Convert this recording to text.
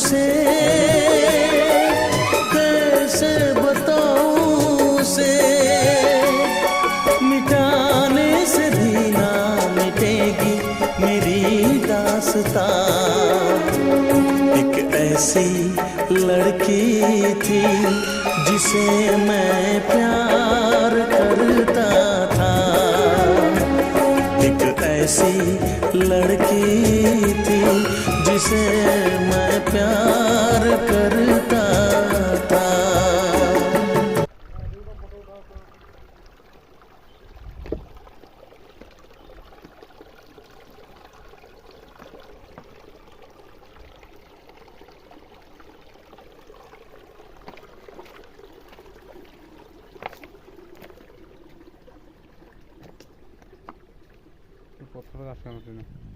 उसे कैसे बताऊं उसे, मिटाने से भी ना मिटेगी मेरी दास्तां। एक ऐसी लड़की थी जिसे मैं प्यार करता था, एक ऐसी लड़की थी जिसे मैं प्यार करता था। পথরে আসলাম